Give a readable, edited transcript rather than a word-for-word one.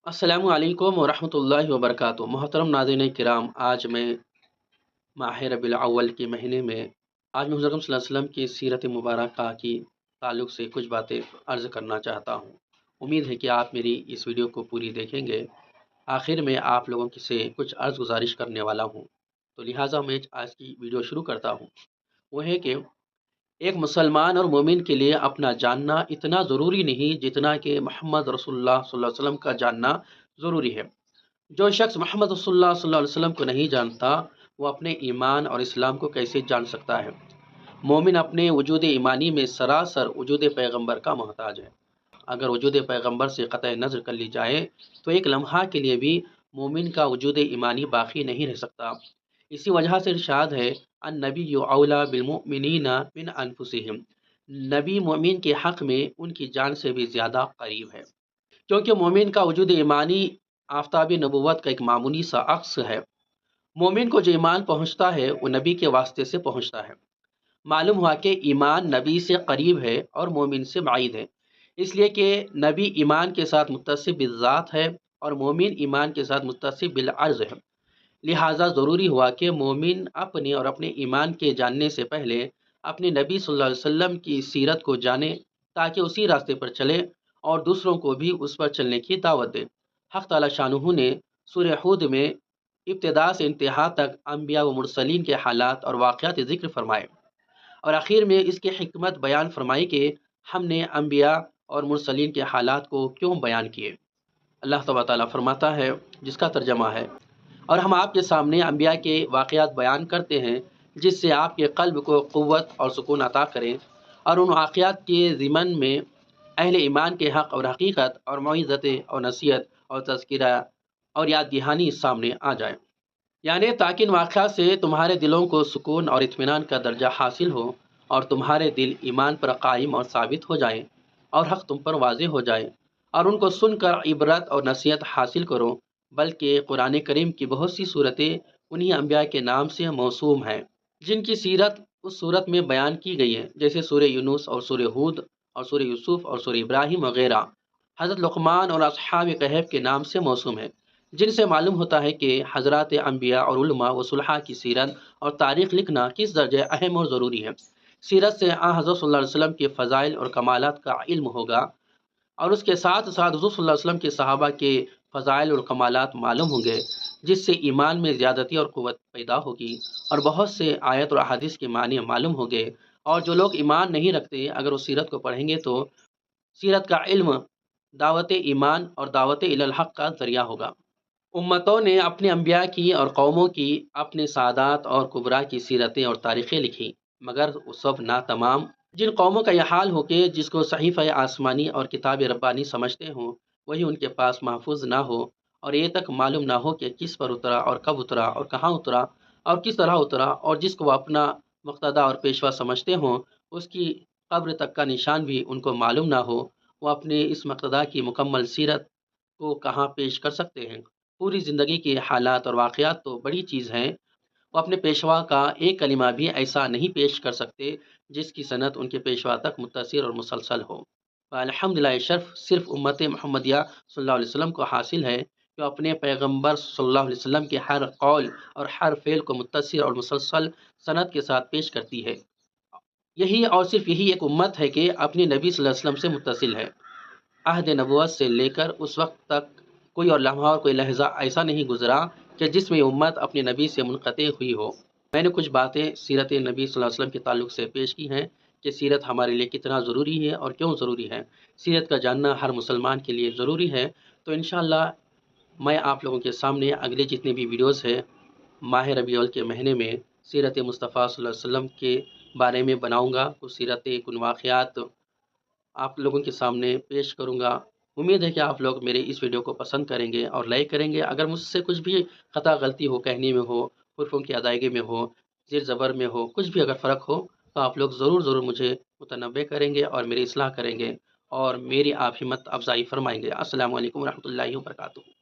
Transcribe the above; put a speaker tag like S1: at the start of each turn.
S1: अस्सलामु अलैकुम वरहमतुल्लाहि वबरकातुहू। मोहतरम नाज़रीन किराम, आज मैं माह रबीउल अव्वल के महीने में आज मैं हुज़ूर अकरम सल्लल्लाहु अलैहि वसल्लम की सीरत मुबारक की ताल्लुक़ से कुछ बातें अर्ज़ करना चाहता हूँ। उम्मीद है कि आप मेरी इस वीडियो को पूरी देखेंगे। आखिर में आप लोगों की से कुछ अर्ज़ गुज़ारिश करने वाला हूँ, तो लिहाजा मैं आज की वीडियो शुरू करता हूँ। वो है कि एक मुसलमान और मोमिन के लिए अपना जानना इतना ज़रूरी नहीं जितना कि मोहम्मद रसूलुल्लाह सल्लल्लाहु अलैहि वसल्लम का जानना ज़रूरी है। जो शख्स मोहम्मद रसूलुल्लाह सल्लल्लाहु अलैहि वसल्लम को नहीं जानता, वो अपने ईमान और इस्लाम को कैसे जान सकता है। मोमिन अपने वजूद ईमानी में सरासर वजूद पैगंबर का मोहताज है। अगर वजूद पैगंबर से क़त्अ नज़र कर ली जाए तो एक लम्हा के लिए भी मोमिन का वजूद ईमानी बाकी नहीं रह सकता। इसी वजह से इरशाद है, अन्नबिय्यु औला बिलमुमिनीना मिन अनफुसिहिम। नबी मोमिन के हक़ में उनकी जान से भी ज़्यादा करीब है, क्योंकि मोमिन का वजूद ईमानी आफ़ताब नबुव्वत का एक मामूली सा अक्स है। मोमिन को जो ईमान पहुँचता है वो नबी के वास्ते से पहुँचता है। मालूम हुआ कि ईमान नबी से करीब है और मोमिन से बाइद है, इसलिए कि नबी ईमान के साथ मुत्तसिफ़ बिज़्ज़ात है और मोमिन ईमान के साथ मुत्तसिफ़ बिल अर्ज़ है। लिहाजा ज़रूरी हुआ कि मोमिन अपने और अपने ईमान के जानने से पहले अपने नबी सल्लल्लाहु अलैहि वसल्लम की सीरत को जाने, ताकि उसी रास्ते पर चले और दूसरों को भी उस पर चलने की दावत दे। हक़ ताला शानहू ने सूरह हूद में इब्तिदा से इंतहा तक अंबिया व मुरसलीन के हालात और वाक़यात ज़िक्र फरमाए और आखिर में इसकी हिकमत बयान फरमाई कि हमने अंबिया और मुरसलीन के हालात को क्यों बयान किए। अल्लाह तबारक व तआला फरमाता है, जिसका तर्जमा है, और हम आपके सामने अंबिया के वाक़यात बयान करते हैं जिससे आपके क़ल्ब को क़ुव्वत और सुकून अता करें और उन वाक़यात के ज़िमन में अहले ईमान के हक़ और हकीकत और मौइज़त और नसीहत और तज़किरा और याद दहानी सामने आ जाए, यानी ताकि इन वाक़यात से तुम्हारे दिलों को सुकून और इत्मीनान का दर्जा हासिल हो और तुम्हारे दिल ईमान पर कायम और साबित हो जाएँ और हक़ तुम पर वाज़ेह हो जाए और उनको सुनकर इबरत और नसीहत हासिल करो। बल्कि कुरान करीम की बहुत सी सूरतें उन्हीं अंबिया के नाम से मौसूम हैं जिनकी सीरत उस सूरत में बयान की गई है, जैसे सूरह यूनुस और सूरह हूद और सूरह यूसुफ और सूरह इब्राहिम वगैरह। हज़रत लुक़मान और असहाब कहफ़ के नाम से मौसूम है, जिनसे मालूम होता है कि हज़रात अंबिया और उलमा व सुलहा की सीरत और तारीख़ लिखना किस दर्जे अहम और ज़रूरी है। सीरत से हज़रत सल्लल्लाहु अलैहि वसल्लम के फ़ज़ाइल और कमालात का इल्म होगा और उसके साथ साथ हुज़ूर सल्लल्लाहु अलैहि वसल्लम के सहाबा के फ़ज़ाइल और कमालात मालूम होंगे, जिससे ईमान में ज़्यादती और क़ुव्वत पैदा होगी और बहुत से आयत और अहादीस के मानी मालूम होंगे। और जो लोग ईमान नहीं रखते, अगर वो सीरत को पढ़ेंगे तो सीरत का इल्म दावत ईमान और दावत इलल हक़ का ज़रिया होगा। उम्मतों ने अपने अंबिया की और कौमों की, अपने सादात और कुबरा की सीरतें और तारीख़ें लिखी, मगर वो सब ना तमाम। जिन कौमों का यह हाल हो कि जिसको सहीफ़ा आसमानी और किताब रब्बानी समझते हों, वही उनके पास महफूज ना हो और ये तक मालूम ना हो कि किस पर उतरा और कब उतरा और कहाँ उतरा और किस तरह उतरा, और जिसको वो अपना मुक़्तदा और पेशवा समझते हों, उसकी कब्र तक का निशान भी उनको मालूम ना हो, वो अपने इस मुक़्तदा की मुकम्मल सीरत को कहाँ पेश कर सकते हैं। पूरी ज़िंदगी के हालात और वाक़यात तो बड़ी चीज़ हैं, वो अपने पेशवा का एक कलिमा भी ऐसा नहीं पेश कर सकते जिसकी सनद उनके पेशवा तक मुत्तसिल और मुसलसल हो। अल्हम्दुलिल्लाह, ये शर्फ़ सिर्फ़ उम्मत मुहम्मदिया सल्लल्लाहु अलैहि वसल्लम को हासिल है, जो अपने पैगंबर सल्लल्लाहु अलैहि वसल्लम के हर कौल और हर फ़ेल को मुत्तसिल और मुसलसल सनद के साथ पेश करती है। यही और सिर्फ़ यही एक उम्मत है कि अपने नबी सल्लल्लाहु अलैहि वसल्लम से मुत्तसिल है। अहद नबुव्वत से लेकर उस वक्त तक कोई और लम्हा और कोई लहज़ा ऐसा नहीं गुज़रा कि जिसमें उम्मत अपने नबी से मुनक़ते हुई हो। मैंने कुछ बातें सीरत नबी सल्लल्लाहु अलैहि वसल्लम के ताल्लुक़ से पेश की हैं कि सीरत हमारे लिए कितना ज़रूरी है और क्यों ज़रूरी है। सीरत का जानना हर मुसलमान के लिए ज़रूरी है। तो इंशाअल्लाह मैं आप लोगों के सामने अगले जितने भी वीडियोज़ हैं माह रबीउल के महीने में सीरत मुस्तफ़ा सल्लल्लाहु अलैहि वसल्लम के बारे में बनाऊँगा। कुछ सीरतें, कुछ वाक़यात आप लोगों के सामने पेश करूँगा। उम्मीद है कि आप लोग मेरे इस वीडियो को पसंद करेंगे और लाइक करेंगे। अगर मुझसे कुछ भी ख़ता गलती हो, कहने में हो, हुर्फ़ों की अदायगी में हो, ज़ेर ज़बर में हो, कुछ भी अगर फ़र्क हो तो आप लोग ज़रूर मुझे मुतनब्बे करेंगे और मेरी इस्लाह करेंगे और मेरी आप हिम्मत अफ़ज़ाई फ़रमाएँगे। अस्सलामु अलैकुम व रहमतुल्लाहि व बरकातुहू।